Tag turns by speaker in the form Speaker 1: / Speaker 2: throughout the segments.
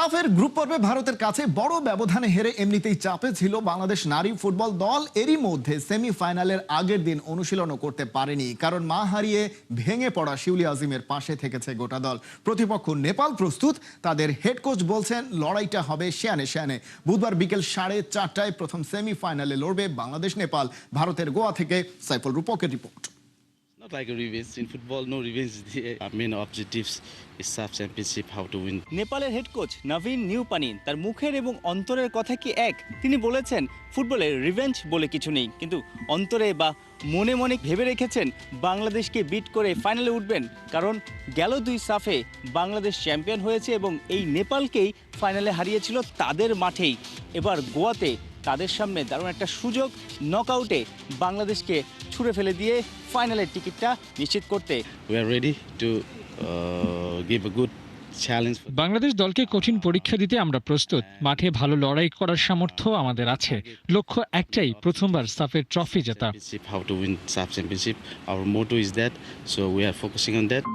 Speaker 1: সাফের group পর্বে ভারতের কাছে বড় ব্যবধানে হেরে এমনিতেই চাপে ছিল বাংলাদেশ নারী ফুটবল দল। এরই মধ্যে সেমিফাইনালের আগের দিন অনুশীলনও করতে পারেনি, কারণ মা হারিয়ে ভেঙে পড়া শিউলি আজিমের পাশে থেকেছে গোটা দল। প্রতিপক্ষ নেপাল প্রস্তুত, তাদের হেড কোচ বলছেন লড়াইটা হবে শেয়ানে শেয়ানে। বুধবার বিকেল 4:30টায় প্রথম সেমিফাইনালে লড়বে বাংলাদেশ নেপাল। ভারতের গোয়া থেকে সাইফুল রূপকের রিপোর্ট।
Speaker 2: Not like a revenge. In football, no revenge is the main objectives is SAF championship, how to win.
Speaker 3: নেপালের হেড কোচ নবীন নিউপানি তার মুখের এবং অন্তরের কথা কি এক? তিনি বলেছেন ফুটবলে রিভেঞ্জ বলে কিছু নেই, কিন্তু অন্তরে বা মনে মনে ভেবে রেখেছেন বাংলাদেশকে বিট করে ফাইনালে উঠবেন, কারণ গেল দুই সাফে বাংলাদেশ চ্যাম্পিয়ন হয়েছে এবং এই নেপালকেই ফাইনালে হারিয়েছিল তাদের মাঠেই। এবার গোয়াতে তাদের সামনে দারুণ একটা সুযোগ নকআউটে বাংলাদেশকে ছুঁড়ে ফেলে দিয়ে ফাইনালের টিকিটটা নিশ্চিত করতে।
Speaker 2: We are ready to give a good challenge.
Speaker 4: Bangladesh দলকে কঠিন পরীক্ষা দিতে আমরা প্রস্তুত। মাঠে ভালো লড়াই করার সামর্থ্য আমাদের আছে। লক্ষ্য একটাই, প্রথমবার সাফের ট্রফি জেতা।
Speaker 2: How to win SAF championship. Our motto is that, so we are focusing on that.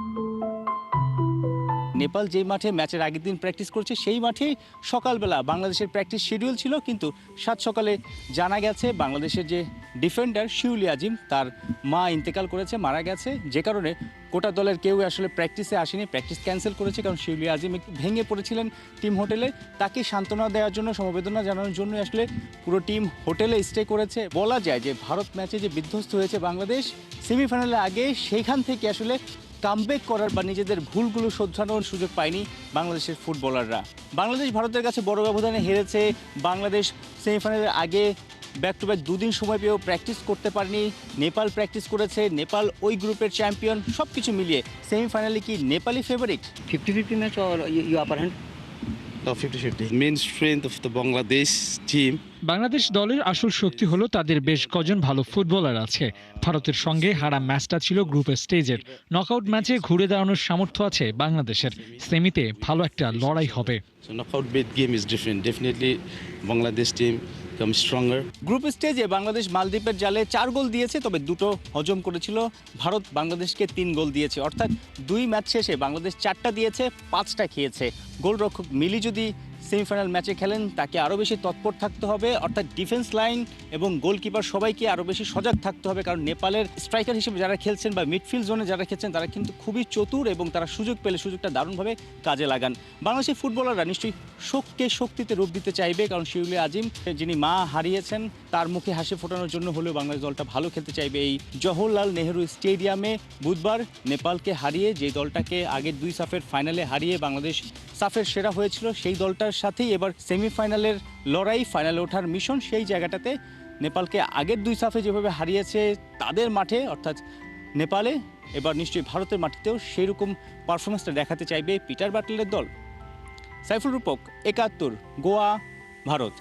Speaker 3: Nepal যেই মাঠে ম্যাচের আগের দিন প্র্যাকটিস করছে সেই মাঠেই সকালবেলা বাংলাদেশের প্র্যাকটিস শিডিউল ছিল, কিন্তু সাত সকালে জানা গেছে বাংলাদেশের যে ডিফেন্ডার শিউলি আজিম তার মা ইন্তেকাল করেছে, মারা গেছে, যে কারণে গোটা দলের কেউ আসলে প্র্যাকটিসে আসেনি, প্র্যাকটিস ক্যান্সেল করেছে। কারণ শিউলি আজিম একটু ভেঙে পড়েছিলেন টিম হোটেলে, তাকে সান্ত্বনা দেওয়ার জন্য, সমবেদনা জানানোর জন্য আসলে পুরো টিম হোটেলে স্টে করেছে। বলা যায় যে ভারত ম্যাচে যে বিধ্বস্ত হয়েছে বাংলাদেশ সেমিফাইনালের আগে, সেইখান থেকে আসলে কামব্যাক করার বা নিজেদের ভুলগুলো শোধরানোর সুযোগ পায়নি বাংলাদেশের ফুটবলাররা। বাংলাদেশ ভারতের কাছে বড় ব্যবধানে হেরেছে। বাংলাদেশ সেমিফাইনালের আগে ব্যাক টু ব্যাক দুদিন সময় পেয়েও প্র্যাকটিস করতে পারেনি। নেপাল প্র্যাকটিস করেছে, নেপাল ওই গ্রুপের চ্যাম্পিয়ন। সব কিছু মিলিয়ে সেমিফাইনালে কি Nepali favourite?
Speaker 5: 50-50 match or you upper hand?
Speaker 2: No, 50-50. Main strength of the Bangladesh team.
Speaker 4: Bangladesh দলের আসল শক্তি হলো তাদের বেশ কজন ভালো ফুটবলার আছে। ভারতের সঙ্গে হারা ম্যাচটা ছিল গ্রুপের স্টেজের। নকআউট ম্যাচে ঘুরে দাঁড়ানোর সামর্থ্য আছে বাংলাদেশের। সেমিতে ভালো একটা লড়াই হবে।
Speaker 2: So knockout bid game is different. Definitely Bangladesh team come stronger.
Speaker 3: Group স্টেজে বাংলাদেশ মালদ্বীপের জালে 4 গোল দিয়েছে, তবে 2টো হজম করেছিল। ভারত বাংলাদেশকে 3 গোল দিয়েছে, অর্থাৎ 2 ম্যাচ শেষে বাংলাদেশ 4টা দিয়েছে, 5টা খেয়েছে। গোলরক্ষক মিলি যদি সেমিফাইনাল ম্যাচে খেলেন তাকে আরও বেশি তৎপর থাকতে হবে, অর্থাৎ ডিফেন্স লাইন এবং গোলকিপার সবাইকে আরও বেশি সজাগ থাকতে হবে, কারণ নেপালের স্ট্রাইকার হিসেবে যারা খেলছেন বা মিডফিল্ড জোনে যারা খেলছেন তারা কিন্তু খুবই চতুর এবং তারা সুযোগ পেলে সুযোগটা দারুণভাবে কাজে লাগান। বাংলাদেশের ফুটবলাররা নিশ্চয়ই শোককে শক্তিতে রূপ দিতে চাইবে, কারণ শিউলি আজিম যিনি মা হারিয়েছেন তার মুখে হাসি ফোটানোর জন্য হলেও বাংলাদেশ দলটা ভালো খেলতে চাইবে। এই জওহরলাল নেহরু স্টেডিয়ামে বুধবার নেপালকে হারিয়ে, যে দলটাকে আগের 2 সাফের ফাইনালে হারিয়ে বাংলাদেশ সাফের সেরা হয়েছিল, সেই দলটার সাথেই এবার সেমিফাইনালের লড়াই, ফাইনালে ওঠার মিশন। সেই জায়গাটাতে নেপালকে আগের 2 সাফে যেভাবে হারিয়েছে তাদের মাঠে অর্থাৎ নেপালে, এবার নিশ্চয়ই ভারতের মাটিতেও সেই রকম পারফরমেন্সটা দেখাতে চাইবে পিটার বাটলারের দল। সাইফুল রূপক, 71, Goa, Bharat.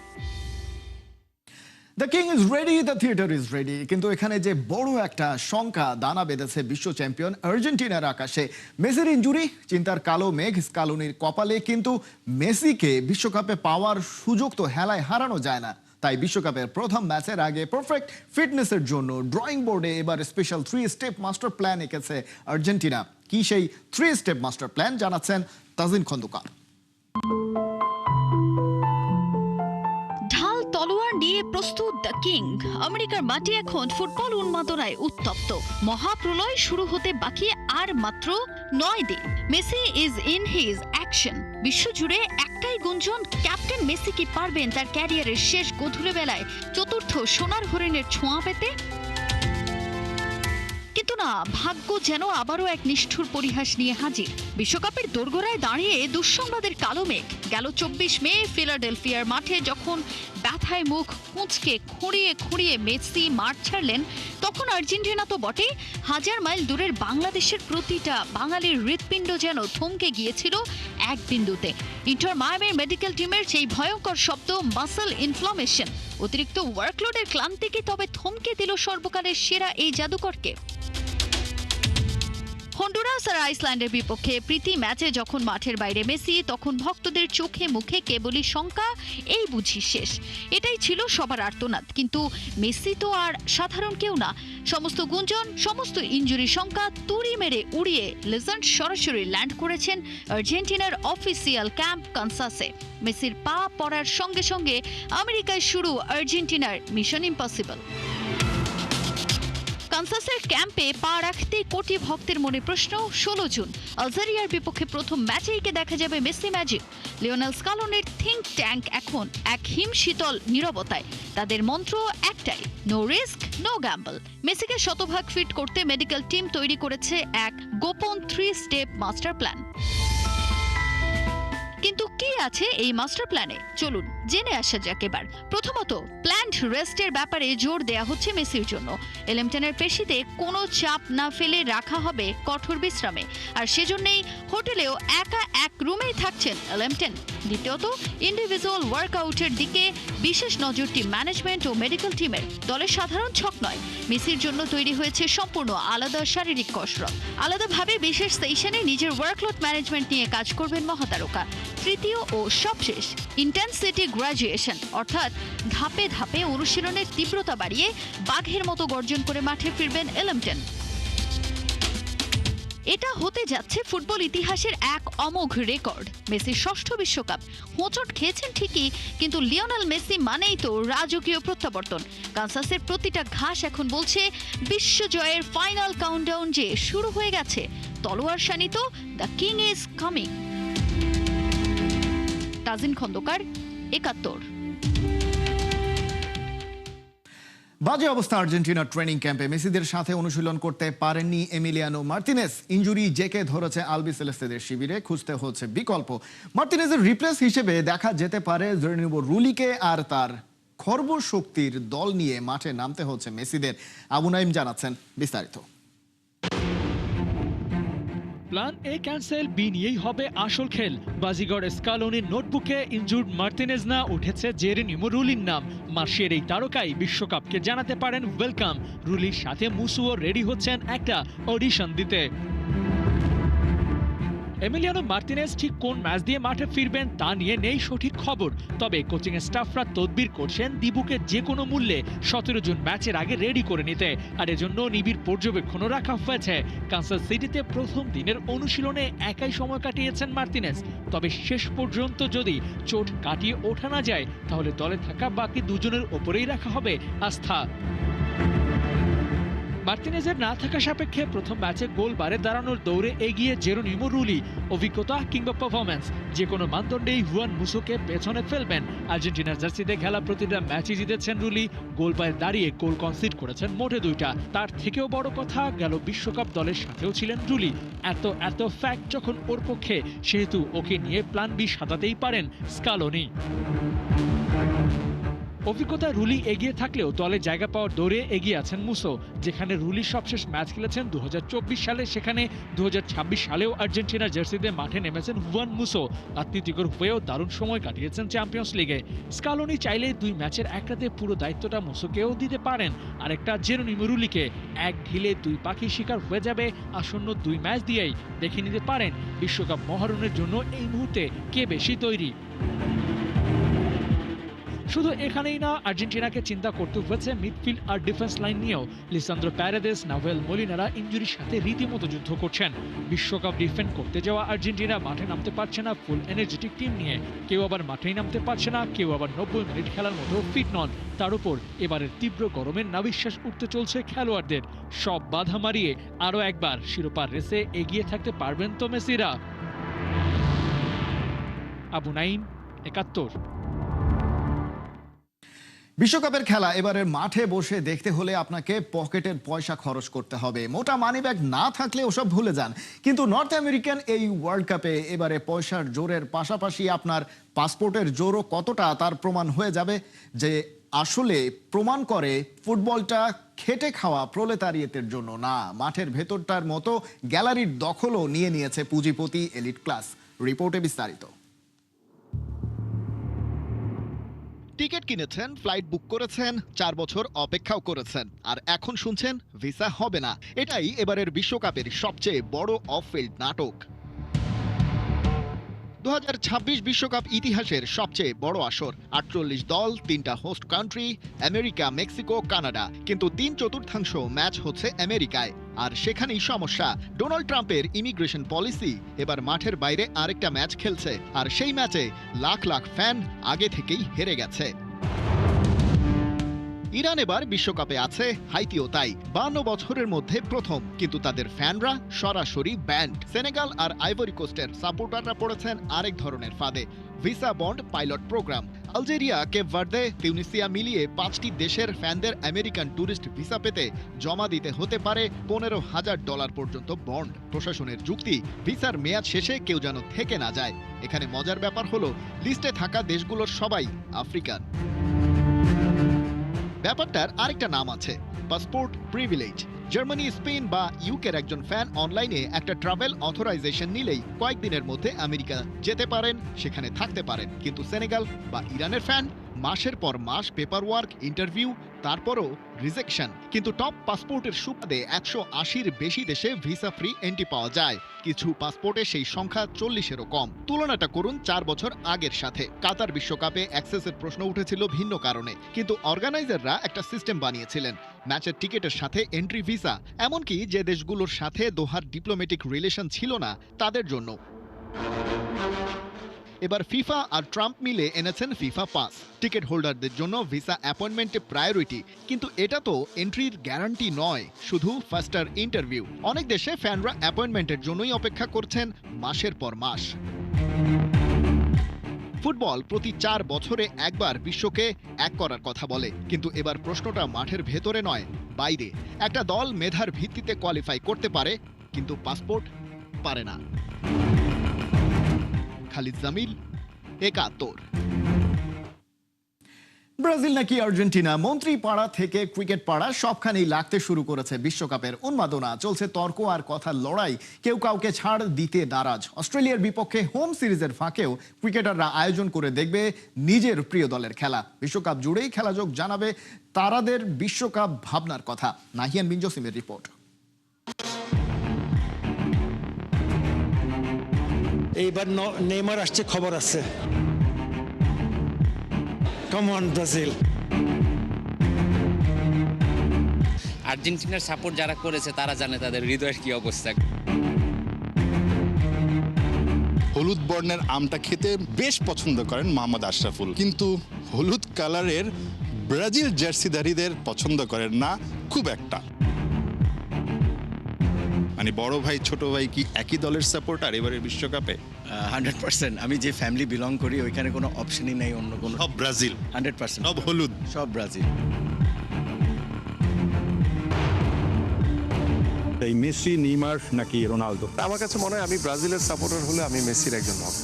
Speaker 1: The king is ready, the theatre is ready. কিন্তু এখানে যে বড় একটা শঙ্কা দানা বেঁধেছে বিশ্ব চ্যাম্পিয়ন আর্জেন্টিনার আকাশে। মেসির ইনজুরি চিন্তার কালো মেঘ স্কালোনির কপালে, কিন্তু মেসিকে বিশ্বকাপে পাওয়ার সুযোগ তো হেলায় হারানো যায় না। তাই বিশ্বকাপের প্রথম ম্যাচের আগে পারফেক্ট ফিটনেসের জন্য ড্রয়িং বোর্ডে এবার স্পেশাল 3 স্টেপ মাস্টার প্ল্যান এঁকেছে আর্জেন্টিনা। কি সেই 3 স্টেপ মাস্টার প্ল্যান জানাচ্ছেন তাজিন খন্দকার।
Speaker 6: তলোয়ার নিয়ে প্রস্তুত দ্য কিং। আমেরিকার মাটি এখন ফুটবল উন্মাদনায় উত্তপ্ত। মহাপ্রলয় শুরু হতে বাকি আর মাত্র 9 দিন। Messi is in his action. বিশ্বজুড়ে একটাই গুঞ্জন, ক্যাপ্টেন মেসি কি পারবেন তার ক্যারিয়ারের শেষ গধূলি বেলায় চতুর্থ সোনার হরিণের ছোঁয়া পেতে? কিন্তু না, ভাগ্য যেন আবারও এক নিষ্ঠুর পরিহাস নিয়ে হাজির। বিশ্বকাপের দোরগোড়ায় দাঁড়িয়ে দুঃসংবাদের কালো মেঘ। গেল 24 মে ফিলাডেলফিয়ার মাঠে যখন ব্যথায় মুখ কুঁচকে খুঁড়িয়ে খুঁড়িয়ে মেসি মাঠ ছাড়লেন, তখন আর্জেন্টিনা তো বটেই, 1000 মাইল দূরের বাংলাদেশের প্রতিটা বাঙালির হৃৎপিণ্ড যেন থমকে গিয়েছিল এক বিন্দুতে। ইন্টার মায়ামির মেডিকেল টিমের সেই ভয়ঙ্কর শব্দ মাসল ইনফ্লামেশন। অতিরিক্ত ওয়ার্কলোডের ক্লান্তি কি তবে থমকে দিল সর্বকালের সেরা এই জাদুকরকে? হন্ডুরাস আর আইসল্যান্ডের বিপক্ষে প্রীতি ম্যাচে যখন মাঠের বাইরে মেসি, তখন ভক্তদের চোখে মুখে কেবলই শঙ্কা, এই বুঝি শেষ। এটাই ছিল সবার আর্তনাদ। কিন্তু মেসি তো আর সাধারণ কেউ না। সমস্ত গুঞ্জন, সমস্ত ইনজুরি শঙ্কা তুড়ি মেরে উড়িয়ে লেজেন্ড সরাসরি ল্যান্ড করেছেন আর্জেন্টিনার অফিসিয়াল ক্যাম্প কানসাসে। মেসির পা পড়ার সঙ্গে সঙ্গে আমেরিকায় শুরু আর্জেন্টিনার মিশন ইম্পসিবল। কানসাসের ক্যাম্পে পা রাখতে কোটি ভক্তের মনে প্রশ্ন, 16 জুন আলজেরিয়ার বিপক্ষে প্রথম ম্যাচেই কে দেখা যাবে মেসি ম্যাজিক। লিওনেল স্কালোনির থিঙ্ক ট্যাঙ্ক এখন এক হিমশীতল নীরবতায়। তাদের মন্ত্র একটাই, নো রিস্ক নো গ্যাম্বল। মেসিকে শতভাগ ফিট করতে মেডিকেল টিম তৈরি করেছে এক গোপন 3 স্টেপ মাস্টার প্ল্যান। কিন্তু কি আছে এই মাস্টার প্ল্যানে, চলুন জেনে আসা যাক এবার। প্রথমত, প্ল্যান্ড রেস্টের ব্যাপারে জোর দেয়া হচ্ছে মেসির জন্য। এলেমটেনের পেশিতে কোনো চাপ না ফেলে রাখা হবে কঠোর বিশ্রামে, আর সেজন্যই হোটেলেও একা এক রুমেই থাকছেন এলেমটেন। দ্বিতীয়ত, ইন্ডিভিজুয়াল ওয়ার্কআউটের দিকে বিশেষ নজর টিম ম্যানেজমেন্ট ও মেডিকেল টিমের। দলের সাধারণ ছক নয়, মেসির জন্য তৈরি হয়েছে সম্পূর্ণ আলাদা শারীরিক কসরত। আলাদাভাবে বিশেষ সেশনে নিজের ওয়ার্কলোড ম্যানেজমেন্ট নিয়ে কাজ করবেন মহাতারকা। তৃতীয় ও সবশেষ, ইন্টেন্সিটি গ্র্যাজুয়েশন, অর্থাৎ ধাপে ধাপে অনুশীলনের তীব্রতা বাড়িয়ে বাঘের মতো গর্জন করে মাঠে ফিরবেন এলেমটেন। এটা হতে যাচ্ছে ফুটবল ইতিহাসের এক অমোঘ রেকর্ড। মেসির ষষ্ঠ বিশ্বকাপ। হোঁচট খেয়েছেন ঠিকই, কিন্তু লিওনেল মেসি মানেই তো রাজকীয় প্রত্যাবর্তন। কানসাসের প্রতিটা ঘাস এখন বলছে বিশ্বজয়ের ফাইনাল কাউন্টডাউন যে শুরু হয়ে গেছে। তলোয়ার শানিত, the king is coming. Tajin Khandakar, 71।
Speaker 1: বাজে অবস্থা আর্জেন্টিনার ট্রেনিং ক্যাম্পে। মেসিদের সাথে অনুশীলন করতে পারেননি এমিলিয়ানো মার্তিনেজ। ইনজুরি জেকে ধরেছে আলবিসেলেস্তেদের শিবিরে, খুঁজতে হচ্ছে বিকল্প। মার্তিনেজের রিপ্লেস হিসেবে দেখা যেতে পারে জেরোনিমো রুলিকে, আর তার খর্বশক্তির দল নিয়ে মাঠে নামতে হচ্ছে মেসিদের। আবু নাইম জানাচ্ছেন বিস্তারিত।
Speaker 4: প্ল্যান এ ক্যান্সেল, বি নিয়েই হবে আসল খেল। বাজিগর স্কালোনির নোটবুকে ইনজুর্ড মার্তিনেজ না, উঠেছে জেরোনিমো রুলির নাম। মার্শিয়ার এই তারকাই বিশ্বকাপকে জানাতে পারেন ওয়েলকাম। রুলির সাথে মুসুও রেডি হচ্ছেন একটা অডিশন দিতে। এমিলিয়ানো মার্তিনেজ ঠিক কোন ম্যাচ দিয়ে মাঠে ফিরবেন তা নিয়ে নেই সঠিক খবর। তবে কোচিং স্টাফরা তদবির করছেন দিবুকে যে কোনো মূল্যে 17 জুন ম্যাচের আগে রেডি করে নিতে, আর এজন্য নিবিড় পর্যবেক্ষণও রাখা হয়েছে। কানসাস সিটিতে প্রথম দিনের অনুশীলনে একাই সময় কাটিয়েছেন মার্তিনেজ। তবে শেষ পর্যন্ত যদি চোট কাটিয়ে ওঠা না যায়, তাহলে দলে থাকা বাকি দুজনের ওপরেই রাখা হবে আস্থা। মার্তিনেজের না থাকা সাপেক্ষে প্রথম ম্যাচে গোল বারে দাঁড়ানোর দৌড়ে এগিয়ে জেরোনিমো রুলি। অভিজ্ঞতা কিংবা পারফরম্যান্স, যে কোনো মানদণ্ডেই হুয়ান মুসোকে পেছনে ফেলবেন। আর্জেন্টিনার জার্সিতে খেলা প্রতিটা ম্যাচই জিতেছেন রুলি। গোল বারে দাঁড়িয়ে গোল কনসিড করেছেন মোটে 2টা। তার থেকেও বড় কথা, গেল বিশ্বকাপ দলের সাথেও ছিলেন রুলি। এত ফ্যাক্ট যখন ওর পক্ষে, সেহেতু ওকে নিয়ে প্ল্যান বি সাজাতেই পারেন স্কালোনি। অভিজ্ঞতা রুলি এগিয়ে থাকলেও দলে জায়গা পাওয়ার দৌড়ে এগিয়ে আছেন মুসো। যেখানে রুলি সবশেষ ম্যাচ খেলেছেন 2024 সালে, সেখানে 2026 সালেও আর্জেন্টিনার জার্সিতে মাঠে নেমেছেন হুয়ান মুসো। আত্মীয়তিকর হয়েও দারুণ সময় কাটিয়েছেন চ্যাম্পিয়ন্স লিগে। স্কালোনি চাইলে 2 ম্যাচের একটাতে পুরো দায়িত্বটা মুসোকেও দিতে পারেন, আরেকটা জেরোনিমো রুলিকে। এক ঢিলে 2 পাখি শিকার হয়ে যাবে। আসন্ন 2 ম্যাচ দিয়েই দেখে নিতে পারেন বিশ্বকাপ মহারণের জন্য এই মুহূর্তে কে বেশি তৈরি। শুধু এখানেই না, আর্জেন্টিনাকে চিন্তা করতে হয়েছে মিডফিল্ড আর ডিফেন্স লাইন নিয়েও। লিসান্দ্রো প্যারেদেস, নাভেল মলিনারা ইনজুরির সাথে রীতিমতো যুদ্ধ করছেন। বিশ্বকাপ ডিফেন্ড করতে যাওয়া আর্জেন্টিনা মাঠে নামতে পারছে না ফুল এনার্জেটিক টিম নিয়ে। কেউ আবার মাঠেই নামতে পারছে না, কেউ আবার 90 মিনিট খেলার মতো ফিট নন। তার উপর এবারের তীব্র গরমের নাবিশ্বাস উঠতে চলছে খেলোয়াড়দের। সব বাধা মারিয়ে আরও একবার শিরোপার রেসে এগিয়ে থাকতে পারবেন তো মেসিরা? আবু নাইম, 71।
Speaker 1: বিশ্বকাপের খেলা এবারে মাঠে বসে দেখতে হলে আপনাকে পকেটের পয়সা খরচ করতে হবে। মোটা মানিব্যাগ না থাকলে ওসব ভুলে যান। কিন্তু নর্থ আমেরিকান এই ওয়ার্ল্ড কাপে এবারে পয়সার জোরের পাশাপাশি আপনার পাসপোর্টের জোরও কতটা তার প্রমাণ হয়ে যাবে, যে আসলে প্রমাণ করে ফুটবলটা খেটে খাওয়া প্রলেতারিয়েতের জন্য না, মাঠের ভেতরটার মতো গ্যালারির দখলও নিয়ে নিয়েছে পুঁজিপতি এলিট ক্লাস। রিপোর্টে বিস্তারিত। টিকিট কিনেছেন, ফ্লাইট বুক করেছেন, 4 বছর অপেক্ষাও করেছেন, আর এখন শুনছেন ভিসা হবে না। এটাই এবারের বিশ্বকাপের সবচেয়ে বড় অফ ফিল্ড নাটক। 2026 বিশ্বকাপ ইতিহাসের সবচেয়ে বড় আসর। 48 দল, 3টা host country, America, Mexico, Canada. কিন্তু 3/4 ম্যাচ হচ্ছে আমেরিকায়। আর সেখানেই সমস্যা, ডোনাল্ড ট্রাম্পের ইমিগ্রেশন পলিসি। এবার মাঠের বাইরে আরেকটা ম্যাচ খেলছে, আর সেই ম্যাচে লাখ লাখ ফ্যান আগে থেকেই হেরে গেছে। ইরান এবার বিশ্বকাপে আছে, হাইতিও তাই। 52 বছরের মধ্যে প্রথম, কিন্তু তাদের ফ্যানরা সরাসরি ব্যান্ড। সেনেগাল আর আইভরি কোস্টের সাপোর্টাররা পড়েছেন আরেক ধরনের ফাঁদে, visa bond pilot program. Algeria, Cape Verde, Tunisia মিলিয়ে 5টি দেশের ফ্যানদের আমেরিকান ট্যুরিস্ট ভিসা পেতে জমা দিতে হতে পারে $15,000 পর্যন্ত বন্ড। প্রশাসনের যুক্তি, ভিসার মেয়াদ শেষে কেউ যেন থেকে না যায়। এখানে মজার ব্যাপার হলো, লিস্টে থাকা দেশগুলোর সবাই আফ্রিকান। ব্যাপারটার আরেকটা নাম আছে, পাসপোর্ট প্রিভিলেজ। জার্মানি, স্পেন বা ইউকের একজন ফ্যান অনলাইনে একটা ট্রাভেল অথরাইজেশন নিলেই কয়েকদিনের মধ্যে আমেরিকা যেতে পারেন, সেখানে থাকতে পারেন। কিন্তু সেনেগাল বা ইরানের ফ্যান মাসের পর মাস পেপার ওয়ার্ক, ইন্টারভিউ, তারপরও রিজেকশন। কিন্তু টপ পাসপোর্টের সুবাদে 180-র বেশি দেশে ভিসা ফ্রি এন্ট্রি পাওয়া যায়। কিছু পাসপোর্টে সেই সংখ্যা 40-এরও কম। তুলনাটা করুন 4 বছর আগের সাথে। কাতার বিশ্বকাপে অ্যাক্সেসের প্রশ্ন উঠেছিল ভিন্ন কারণে, কিন্তু অর্গানাইজাররা একটা সিস্টেম বানিয়েছিলেন, ম্যাচের টিকিটের সাথে এন্ট্রি ভিসা। এমনকি যে দেশগুলোর সাথে দোহার ডিপ্লোম্যাটিক রিলেশন ছিল না তাদের জন্য। এবার ফিফা আর ট্রাম্প মিলে এনেছেন ফিফা পাস। টিকিট হোল্ডারদের জন্য ভিসা অ্যাপয়েন্টমেন্টে প্রায়োরিটি। কিন্তু এটা তো এন্ট্রির গ্যারান্টি নয়, শুধু ফাস্টার ইন্টারভিউ। অনেক দেশে ফ্যানরা অ্যাপয়েন্টমেন্টের জন্যই অপেক্ষা করছেন মাসের পর মাস। ফুটবল প্রতি 4 বছরে একবার বিশ্বকে এক করার কথা বলে, কিন্তু এবার প্রশ্নটা মাঠের ভেতরে নয়, বাইরে। একটা দল মেধার ভিত্তিতে কোয়ালিফাই করতে পারে, কিন্তু পাসপোর্ট পারে না। খালিদ জামিল, 71। ব্রাজিল নাকি আর্জেন্টিনা, মন্ত্রী পাড়া থেকে ক্রিকেট পাড়া সবখানেই লাগতে শুরু করেছে বিশ্বকাপের উন্মাদনা। চলছে তর্ক আর কথার লড়াই, কেউ কাউকে ছাড় দিতে নারাজ। অস্ট্রেলিয়ার বিপক্ষে হোম সিরিজের ফাঁকেও ক্রিকেটাররা আয়োজন করে দেখবে নিজের প্রিয় দলের খেলা। বিশ্বকাপ জুড়েই খেলাযোগ জানাবে তারাদের বিশ্বকাপ ভাবনার কথা। নাহিয়ান বিন জসিমের রিপোর্ট।
Speaker 7: এইবার নেইমার আসছে, খবর আছে। Come on Brazil.
Speaker 8: আর্জেন্টিনার সাপোর্ট যারা করেছে তারা জানে তাদের হৃদয়ের কি অবস্থা।
Speaker 9: হলুদ বর্ণের আমটা খেতে বেশ পছন্দ করেন মোহাম্মদ আশরাফুল, কিন্তু হলুদ কালারের ব্রাজিল জার্সিধারীদের পছন্দ করেন না খুব একটা। মানে বড় ভাই ছোট ভাই কি একই দলের সাপোর্টার এবারের বিশ্বকাপে?
Speaker 10: 100%। আমি যে ফ্যামিলি বিলং করি ওইখানে কোনো অপশনই নেই অন্য কোনো।
Speaker 9: সব ব্রাজিল,
Speaker 10: 100%।
Speaker 9: সব হলুদ,
Speaker 10: সব ব্রাজিল।
Speaker 11: এই মেসি, নেইমার নাকি রোনালদো?
Speaker 12: আমার কাছে মনে হয় আমি ব্রাজিলের সাপোর্টার হলে আমি মেসির একজন হব।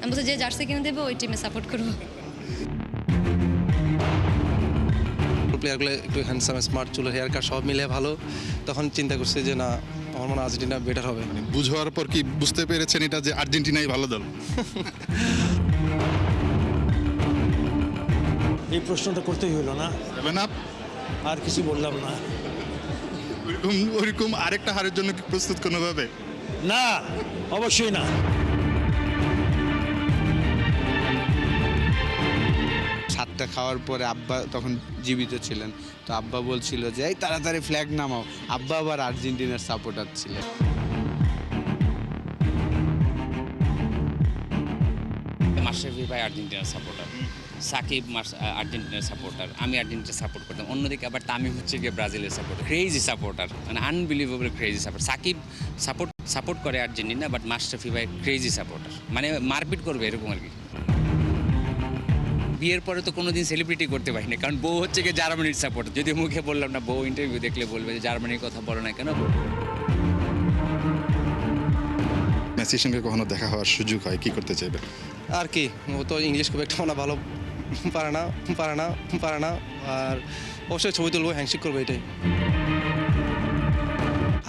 Speaker 13: আমি বলছি যে জার্সি কিনে দেবে ওই টিমে সাপোর্ট করবো।
Speaker 12: প্লেয়ারগুলো একটু হ্যান্ডসাম, স্মার্ট, চুল, হেয়ার কাট সব মিলে ভালো। তখন চিন্তা করছে যে না, আমার মনে হয় আর্জেন্টিনা বেটার হবে।
Speaker 9: বুঝার পর কি বুঝতে পেরেছেন এটা যে আর্জেন্টিনাই ভালো দল?
Speaker 7: এই প্রশ্নটা করতেই হলো না, আর কিছু বললাম না।
Speaker 9: ওইরকম আরেকটা হারের জন্য কি প্রস্তুত কোনোভাবে?
Speaker 7: না, অবশ্যই না।
Speaker 10: সাতটা খাওয়ার পরে আব্বা তখন জীবিত ছিলেন, তো আব্বা বলছিল যে এই তাড়াতাড়ি ফ্ল্যাগ নামাও। আব্বা আবার আর্জেন্টিনার সাপোর্টার ছিলেন।
Speaker 8: মাশরাফি ভাই আর্জেন্টিনার সাপোর্টার, সাকিব আর্জেন্টিনার সাপোর্টার, আমি আর্জেন্টিনা সাপোর্ট করতাম। অন্যদিকে আবার তামিম হচ্ছে গিয়ে ব্রাজিলের সাপোর্টার। ক্রেজি সাপোর্টার, মানে unbelievable crazy support. Shakib support করে আর্জেন্টিনা, বাট মাশরাফি ভাই ক্রেজি সাপোর্টার, মানে মারপিট করবে এরকম আর কি। বিয়ের পরে তো কোনোদিন সেলিব্রিটি করতে পারিনি, কারণ বউ হচ্ছে গিয়ে জার্মানির সাপোর্টার। যদি মুখে বললাম না, বউ ইন্টারভিউ দেখলে বলবে যে জার্মানির কথা বলো না কেন।
Speaker 9: মেসির সঙ্গে কখনো দেখা হওয়ার সুযোগ হয়, কি করতে চাইবে?
Speaker 12: আর কি, ও তো ইংলিশ খুব একটা না ভালো পারে না। আর অবশ্যই ছবি তুলবো, হ্যান্ডশেক করবো, এটাই।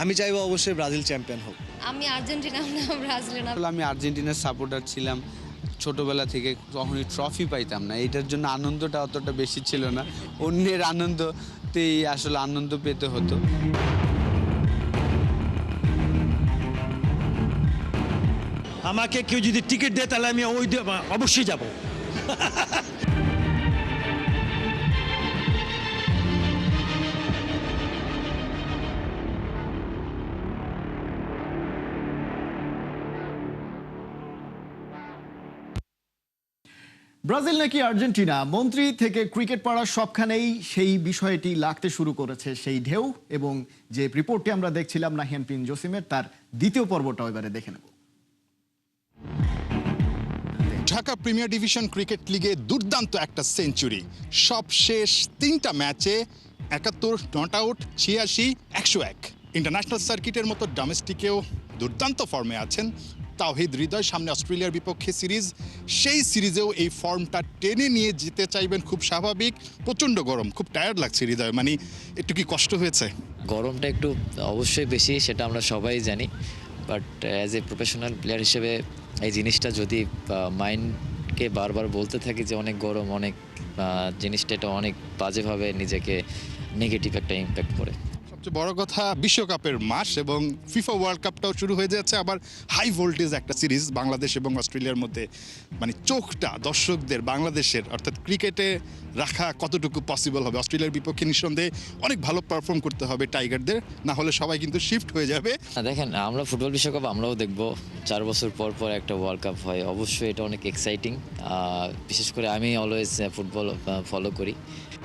Speaker 10: আমি চাইবো অবশ্যই ব্রাজিল চ্যাম্পিয়ন হোক।
Speaker 13: আমি আর্জেন্টিনা না ব্রাজিল না।
Speaker 10: আসলে আমি আর্জেন্টিনার সাপোর্টার ছিলাম ছোটবেলা থেকে, কখনোই ট্রফি পাইতাম না, এটার জন্য আনন্দটা অতটা বেশি ছিল না, অন্যের আনন্দতেই আসলে আনন্দ পেতে হতো।
Speaker 7: আমাকে কেউ যদি টিকিট দেয় তাহলে আমি ওই অবশ্যই যাব।
Speaker 1: ব্রাজিল নাকি আর্জেন্টিনা, মন্ত্রী থেকে ক্রিকেট পাড়ার সবখানেই সেই বিষয়টি লাগতে শুরু করেছে, সেই ঢেউ। এবং যে রিপোর্টটি আমরা দেখছিলাম নাহিয়ান পিন জসিমের, তার দ্বিতীয় পর্বটা এবারে দেখে নেব।
Speaker 9: ঢাকা প্রিমিয়ার ডিভিশন ক্রিকেট লিগে দুর্দান্ত একটা সেঞ্চুরি, সবশেষ 3টা ম্যাচে 71, নট আউট 86, 101। ইন্টারন্যাশনাল সার্কিটের মতো ডোমেস্টিকেও দুর্দান্ত ফর্মে আছেন তাওহিদ হৃদয়। সামনে অস্ট্রেলিয়ার বিপক্ষে সিরিজ, সেই সিরিজেও এই ফর্মটা টেনে নিয়ে যেতে চাইবেন, খুব স্বাভাবিক। প্রচণ্ড গরম, খুব টায়ার্ড লাগছে হৃদয়, মানে একটু কি কষ্ট হয়েছে?
Speaker 14: গরমটা একটু অবশ্যই বেশি, সেটা আমরা সবাই জানি, but as a professional player হিসেবে এই জিনিসটা যদি মাইন্ডকে বারবার বলতে থাকি যে অনেক গরম, অনেক জিনিসটা এটা অনেক বাজেভাবে নিজেকে নেগেটিভ একটা ইম্প্যাক্ট করে।
Speaker 9: সবচেয়ে বড় কথা বিশ্বকাপের মাস এবং ফিফা ওয়ার্ল্ড কাপটাও শুরু হয়ে যাচ্ছে, আবার হাই ভোল্টেজ একটা সিরিজ বাংলাদেশ এবং অস্ট্রেলিয়ার মধ্যে। মানে চোখটা দর্শকদের বাংলাদেশের অর্থাৎ ক্রিকেটে রাখা কতটুকু পসিবল হবে? অস্ট্রেলিয়ার বিপক্ষে নিঃসন্দেহে অনেক ভালো পারফর্ম করতে হবে টাইগারদের, না হলে সবাই কিন্তু শিফট হয়ে যাবে।
Speaker 14: দেখেন, আমরা ফুটবল বিশ্বকাপ আমরাও দেখব, 4 বছর পর পর একটা ওয়ার্ল্ড কাপ হয়, অবশ্যই এটা অনেক এক্সাইটিং। বিশেষ করে আমি অলওয়েজ ফুটবল ফলো করি।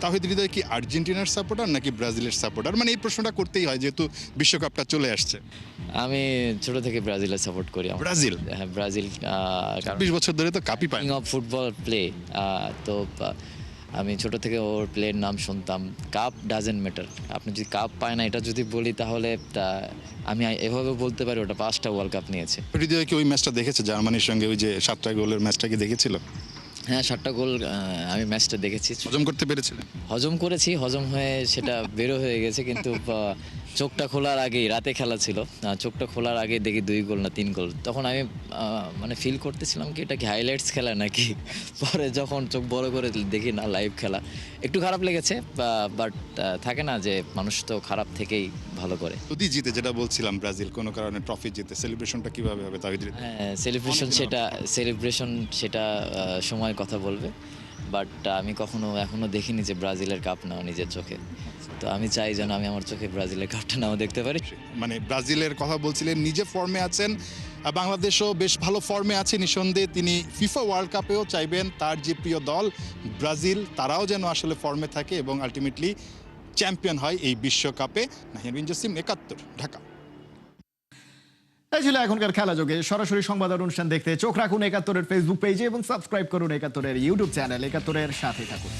Speaker 9: তাহিদ হৃদয় কি আর্জেন্টিনার সাপোর্টার নাকি ব্রাজিলের সাপোর্টার? মানে এই প্রশ্নটা করতেই হয় যেহেতু বিশ্বকাপটা চলে আসছে।
Speaker 14: আমি ছোট থেকে ব্রাজিলের সাপোর্ট করি।
Speaker 9: ব্রাজিল?
Speaker 14: হ্যাঁ, ব্রাজিল।
Speaker 9: 20 বছর ধরে তো কাপই পায়।
Speaker 14: কিং অফ ফুটবল প্লে, তো আমি ছোট থেকে ওর প্লের নাম শুনতাম। কাপ ডাজেন্ট ম্যাটার, আপনি যদি কাপ পায় না এটা যদি বলি তাহলে আমি এভাবে বলতে পারি ওটা 5টা ওয়ার্ল্ড কাপ নিয়েছে।
Speaker 9: হৃদয় কি ওই ম্যাচটা দেখেছে জার্মানির সঙ্গে, ওই যে 7টা গোলের ম্যাচটা কি দেখেছিল?
Speaker 14: হ্যাঁ, 7টা গোল আমি ম্যাচটা দেখেছি।
Speaker 9: হজম করতে পেরেছিলেন?
Speaker 14: হজম করেছি, হজম হয়ে সেটা বেরো হয়ে গেছে, কিন্তু চোখটা খোলার আগেই, রাতে খেলা ছিল, চোখটা খোলার আগে দেখি 2 গোল না 3 গোল। তখন আমি মানে ফিল করতেছিলাম কি এটা কি হাইলাইটস খেলা নাকি। পরে যখন চোখ বড় করে দেখি না লাইভ খেলা, একটু খারাপ লেগেছে, বাট থাকে না যে মানুষ তো খারাপ থেকেই ভালো করে।
Speaker 9: যদি জিতে, যেটা বলছিলাম ব্রাজিল কোনো কারণে ট্রফি জিতে, সেলিব্রেশনটা কিভাবে হবে তাহিদ হৃদয়?
Speaker 14: হ্যাঁ, সেলিব্রেশন সেটা সময় কথা বলবে, বাট আমি এখনো দেখিনি যে ব্রাজিলের কাপ নাও নিজের চোখে। তো আমি চাই যেন আমি আমার চোখে ব্রাজিলের কাপটা নাও দেখতে পারি।
Speaker 9: মানে ব্রাজিলের কথা বলছিলেন, নিজে ফর্মে আছেন, বাংলাদেশও বেশ ভালো ফর্মে আছে নিঃসন্দেহে। তিনি ফিফা ওয়ার্ল্ড কাপেও চাইবেন তার যে প্রিয় দল ব্রাজিল, তারাও যেন আসলে ফর্মে থাকে এবং আলটিমেটলি চ্যাম্পিয়ন হয় এই বিশ্বকাপে। নাহিয়ান বিন জসিম, 71, ঢাকা।
Speaker 1: এই ছিল এখনকার খেলা যোগে। সরাসরি সংবাদ অনুষ্ঠান দেখতে চোখ রাখুন 71-এর ফেসবুক পেজে এবং সাবস্ক্রাইব করুন 71-এর ইউটিউব চ্যানেল। 71-এর সাথে থাকুন।